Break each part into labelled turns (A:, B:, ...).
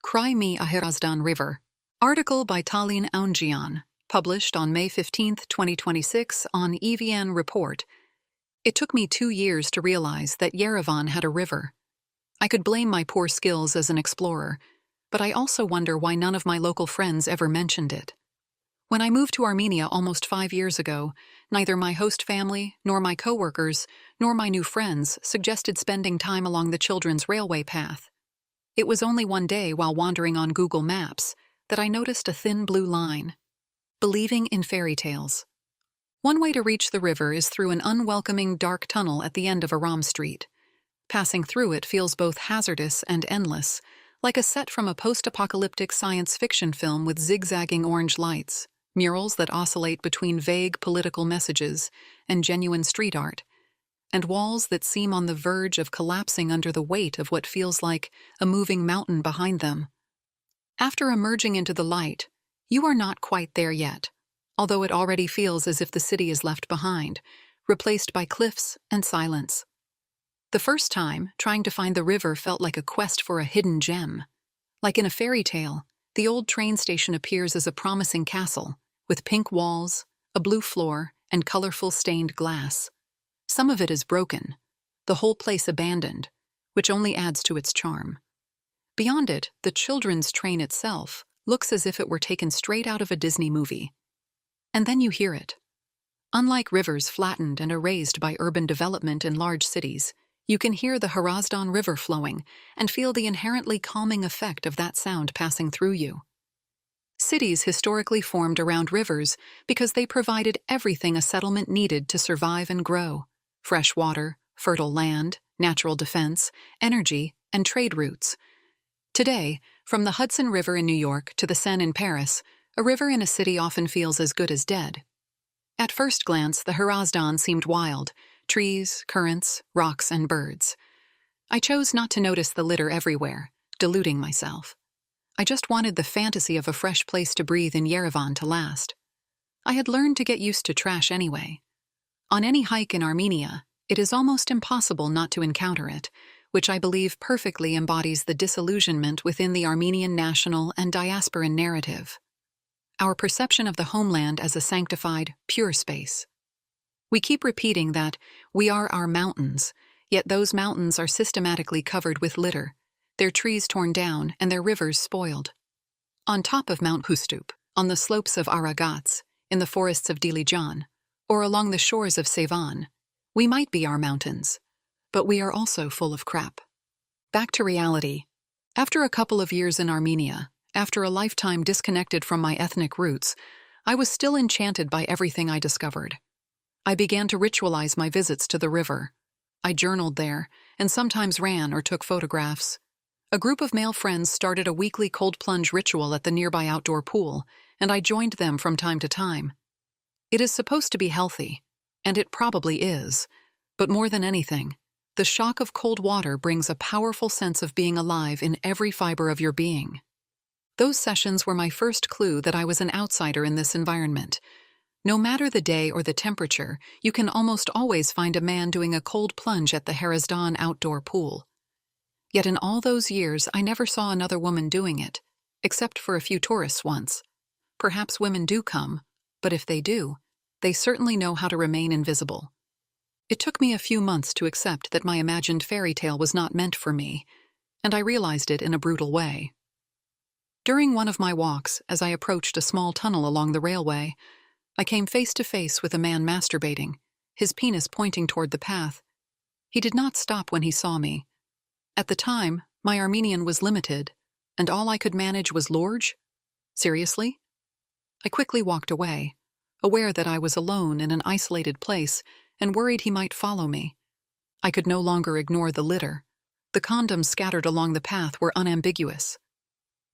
A: Cry Me a Hrazdan River. Article by Taline Oundjian, published on May 15, 2026 on Yerevan Report. It took me 2 years to realize that Yerevan had a river. I could blame my poor skills as an explorer, but I also wonder why none of my local friends ever mentioned it. When I moved to Armenia almost 5 years ago, neither my host family, nor my coworkers, nor my new friends suggested spending time along the children's railway path. It was only one day while wandering on Google Maps that I noticed a thin blue line. Believing in fairy tales. One way to reach the river is through an unwelcoming dark tunnel at the end of Aram Street. Passing through it feels both hazardous and endless, like a set from a post-apocalyptic science fiction film with zigzagging orange lights, murals that oscillate between vague political messages and genuine street art, and walls that seem on the verge of collapsing under the weight of what feels like a moving mountain behind them. After emerging into the light, you are not quite there yet, although it already feels as if the city is left behind, replaced by cliffs and silence. The first time, trying to find the river felt like a quest for a hidden gem. Like in a fairy tale, the old train station appears as a promising castle, with pink walls, a blue floor, and colorful stained glass. Some of it is broken, the whole place abandoned, which only adds to its charm. Beyond it, the children's train itself looks as if it were taken straight out of a Disney movie. And then you hear it. Unlike rivers flattened and erased by urban development in large cities, you can hear the Hrazdan River flowing and feel the inherently calming effect of that sound passing through you. Cities historically formed around rivers because they provided everything a settlement needed to survive and grow: fresh water, fertile land, natural defense, energy, and trade routes. Today, from the Hudson River in New York to the Seine in Paris, a river in a city often feels as good as dead. At first glance, the Hrazdan seemed wild: trees, currents, rocks, and birds. I chose not to notice the litter everywhere, deluding myself. I just wanted the fantasy of a fresh place to breathe in Yerevan to last. I had learned to get used to trash anyway. On any hike in Armenia, it is almost impossible not to encounter it, which I believe perfectly embodies the disillusionment within the Armenian national and diasporan narrative. Our perception of the homeland as a sanctified, pure space. We keep repeating that we are our mountains, yet those mountains are systematically covered with litter, their trees torn down and their rivers spoiled. On top of Mount Hustup, on the slopes of Aragats, in the forests of Dilijan, or along the shores of Sevan, we might be our mountains, but we are also full of crap. Back to reality. After a couple of years in Armenia, after a lifetime disconnected from my ethnic roots, I was still enchanted by everything I discovered. I began to ritualize my visits to the river. I journaled there, and sometimes ran or took photographs. A group of male friends started a weekly cold plunge ritual at the nearby outdoor pool, and I joined them from time to time. It is supposed to be healthy, and it probably is, but more than anything, the shock of cold water brings a powerful sense of being alive in every fiber of your being. Those sessions were my first clue that I was an outsider in this environment. No matter the day or the temperature, you can almost always find a man doing a cold plunge at the Hrazdan outdoor pool. Yet in all those years, I never saw another woman doing it, except for a few tourists once. Perhaps women do come, but if they do, they certainly know how to remain invisible. It took me a few months to accept that my imagined fairy tale was not meant for me, and I realized it in a brutal way. During one of my walks, as I approached a small tunnel along the railway, I came face to face with a man masturbating, his penis pointing toward the path. He did not stop when he saw me. At the time, my Armenian was limited, and all I could manage was Lorj? Seriously? I quickly walked away, aware that I was alone in an isolated place and worried he might follow me. I could no longer ignore the litter. The condoms scattered along the path were unambiguous.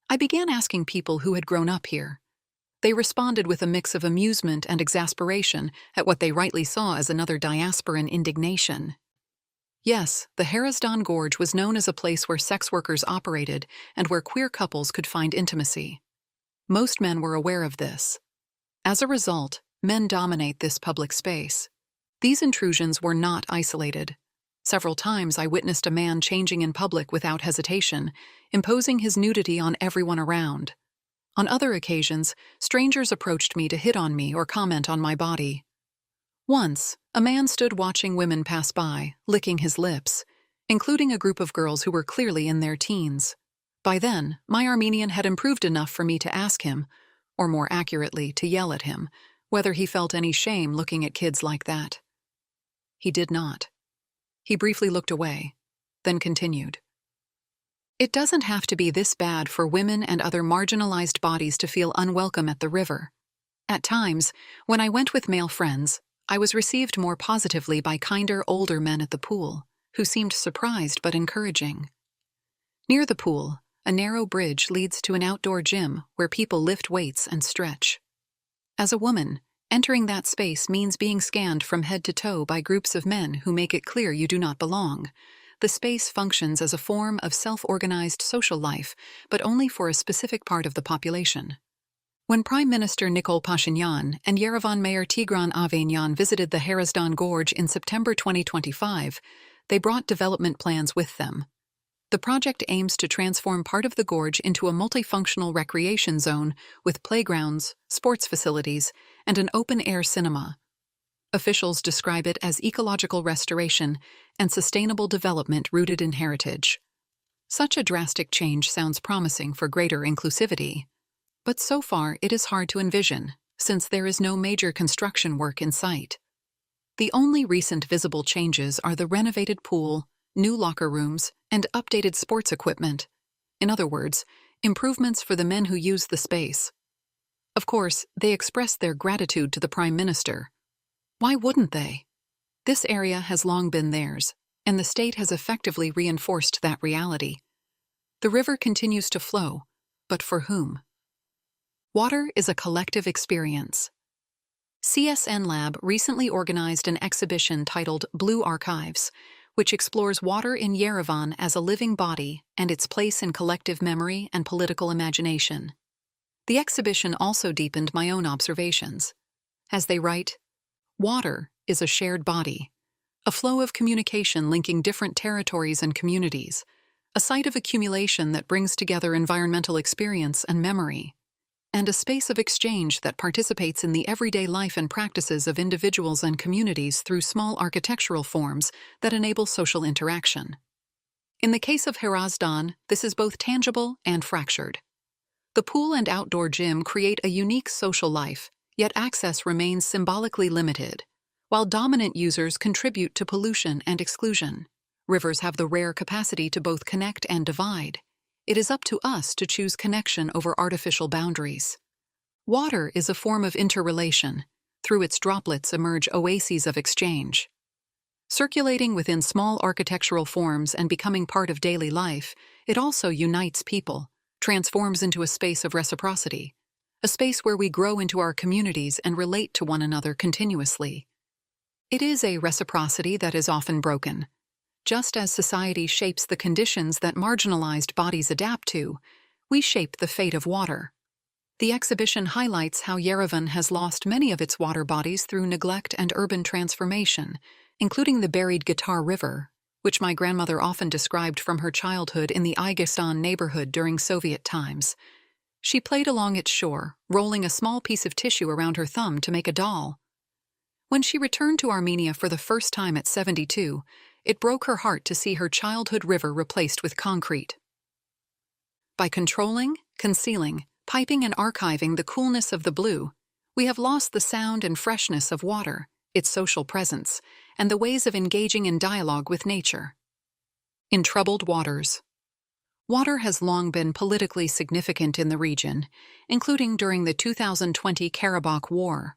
A: I began asking people who had grown up here. They responded with a mix of amusement and exasperation at what they rightly saw as another diasporan indignation. Yes, the Hrazdan Gorge was known as a place where sex workers operated and where queer couples could find intimacy. Most men were aware of this. As a result, men dominate this public space. These intrusions were not isolated. Several times I witnessed a man changing in public without hesitation, imposing his nudity on everyone around. On other occasions, strangers approached me to hit on me or comment on my body. Once, a man stood watching women pass by, licking his lips, including a group of girls who were clearly in their teens. By then, my Armenian had improved enough for me to ask him, or more accurately, to yell at him, whether he felt any shame looking at kids like that. He did not. He briefly looked away, then continued. It doesn't have to be this bad for women and other marginalized bodies to feel unwelcome at the river. At times, when I went with male friends, I was received more positively by kinder, older men at the pool, who seemed surprised but encouraging. Near the pool, a narrow bridge leads to an outdoor gym where people lift weights and stretch. As a woman, entering that space means being scanned from head to toe by groups of men who make it clear you do not belong. The space functions as a form of self-organized social life, but only for a specific part of the population. When Prime Minister Nikol Pashinyan and Yerevan Mayor Tigran Avanyan visited the Hrazdan Gorge in September 2025, they brought development plans with them. The project aims to transform part of the gorge into a multifunctional recreation zone with playgrounds, sports facilities, and an open-air cinema. Officials describe it as ecological restoration and sustainable development rooted in heritage. Such a drastic change sounds promising for greater inclusivity. But so far it is hard to envision, since there is no major construction work in sight. The only recent visible changes are the renovated pool, new locker rooms, and updated sports equipment. In other words, improvements for the men who use the space. Of course, they express their gratitude to the Prime Minister. Why wouldn't they? This area has long been theirs, and the state has effectively reinforced that reality. The river continues to flow, but for whom? Water is a collective experience. CSN Lab recently organized an exhibition titled Blue Archives, which explores water in Yerevan as a living body and its place in collective memory and political imagination. The exhibition also deepened my own observations. As they write, water is a shared body, a flow of communication linking different territories and communities, a site of accumulation that brings together environmental experience and memory, and a space of exchange that participates in the everyday life and practices of individuals and communities through small architectural forms that enable social interaction. In the case of Hrazdan, this is both tangible and fractured. The pool and outdoor gym create a unique social life, yet access remains symbolically limited, while dominant users contribute to pollution and exclusion. Rivers have the rare capacity to both connect and divide. It is up to us to choose connection over artificial boundaries. Water is a form of interrelation. Through its droplets emerge oases of exchange. Circulating within small architectural forms and becoming part of daily life, it also unites people, transforms into a space of reciprocity, a space where we grow into our communities and relate to one another continuously. It is a reciprocity that is often broken. Just as society shapes the conditions that marginalized bodies adapt to, we shape the fate of water. The exhibition highlights how Yerevan has lost many of its water bodies through neglect and urban transformation, including the buried Guitar River, which my grandmother often described from her childhood in the Hrazdan neighborhood during Soviet times. She played along its shore, rolling a small piece of tissue around her thumb to make a doll. When she returned to Armenia for the first time at 72, it broke her heart to see her childhood river replaced with concrete. By controlling, concealing, piping and archiving the coolness of the blue, we have lost the sound and freshness of water, its social presence, and the ways of engaging in dialogue with nature. In troubled waters. Water has long been politically significant in the region, including during the 2020 Karabakh War.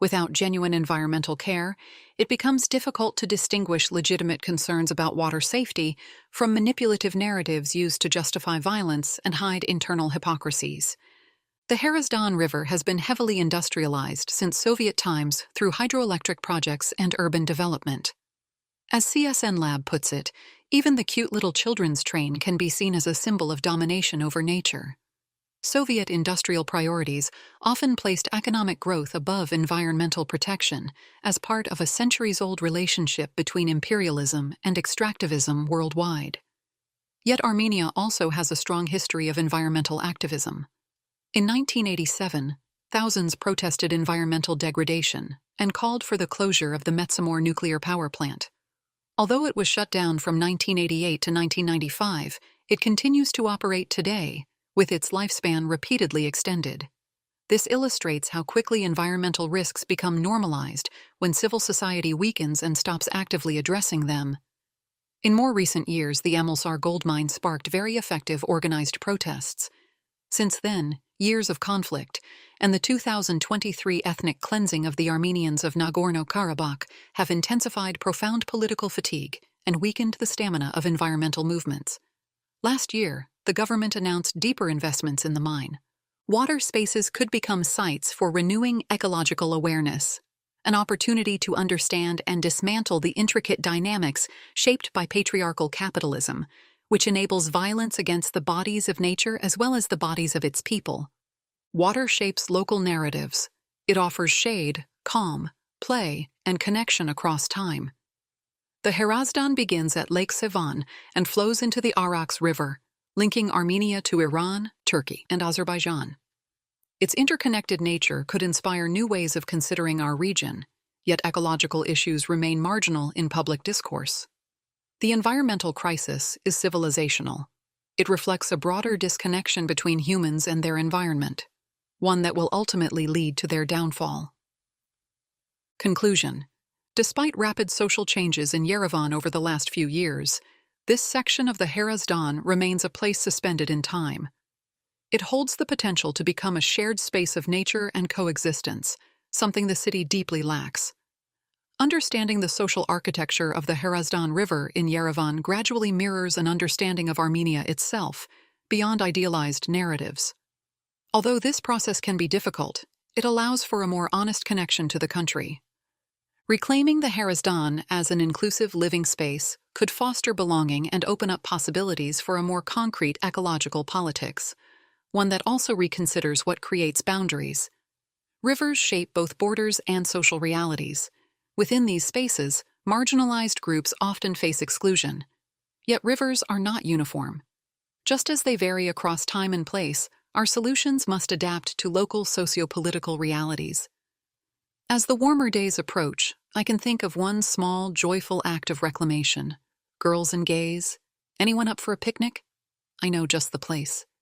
A: Without genuine environmental care, it becomes difficult to distinguish legitimate concerns about water safety from manipulative narratives used to justify violence and hide internal hypocrisies. The Hrazdan River has been heavily industrialized since Soviet times through hydroelectric projects and urban development. As CSN Lab puts it, even the cute little children's train can be seen as a symbol of domination over nature. Soviet industrial priorities often placed economic growth above environmental protection as part of a centuries-old relationship between imperialism and extractivism worldwide. Yet Armenia also has a strong history of environmental activism. In 1987, thousands protested environmental degradation and called for the closure of the Metsamor nuclear power plant. Although it was shut down from 1988 to 1995, it continues to operate today, with its lifespan repeatedly extended. This illustrates how quickly environmental risks become normalized when civil society weakens and stops actively addressing them. In more recent years, the Amulsar gold mine sparked very effective organized protests. Since then, years of conflict and the 2023 ethnic cleansing of the Armenians of Nagorno-Karabakh have intensified profound political fatigue and weakened the stamina of environmental movements. Last year, the government announced deeper investments in the mine. Water spaces could become sites for renewing ecological awareness, an opportunity to understand and dismantle the intricate dynamics shaped by patriarchal capitalism, which enables violence against the bodies of nature as well as the bodies of its people. Water shapes local narratives. It offers shade, calm, play, and connection across time. The Hrazdan begins at Lake Sevan and flows into the Arax River, linking Armenia to Iran, Turkey, and Azerbaijan. Its interconnected nature could inspire new ways of considering our region, yet ecological issues remain marginal in public discourse. The environmental crisis is civilizational. It reflects a broader disconnection between humans and their environment, one that will ultimately lead to their downfall. Conclusion. Despite rapid social changes in Yerevan over the last few years, this section of the Hrazdan remains a place suspended in time. It holds the potential to become a shared space of nature and coexistence, something the city deeply lacks. Understanding the social architecture of the Hrazdan River in Yerevan gradually mirrors an understanding of Armenia itself, beyond idealized narratives. Although this process can be difficult, it allows for a more honest connection to the country. Reclaiming the Hrazdan as an inclusive living space could foster belonging and open up possibilities for a more concrete ecological politics, one that also reconsiders what creates boundaries. Rivers shape both borders and social realities. Within these spaces, marginalized groups often face exclusion. Yet rivers are not uniform. Just as they vary across time and place, our solutions must adapt to local socio-political realities. As the warmer days approach, I can think of one small, joyful act of reclamation. Girls and gays. Anyone up for a picnic? I know just the place.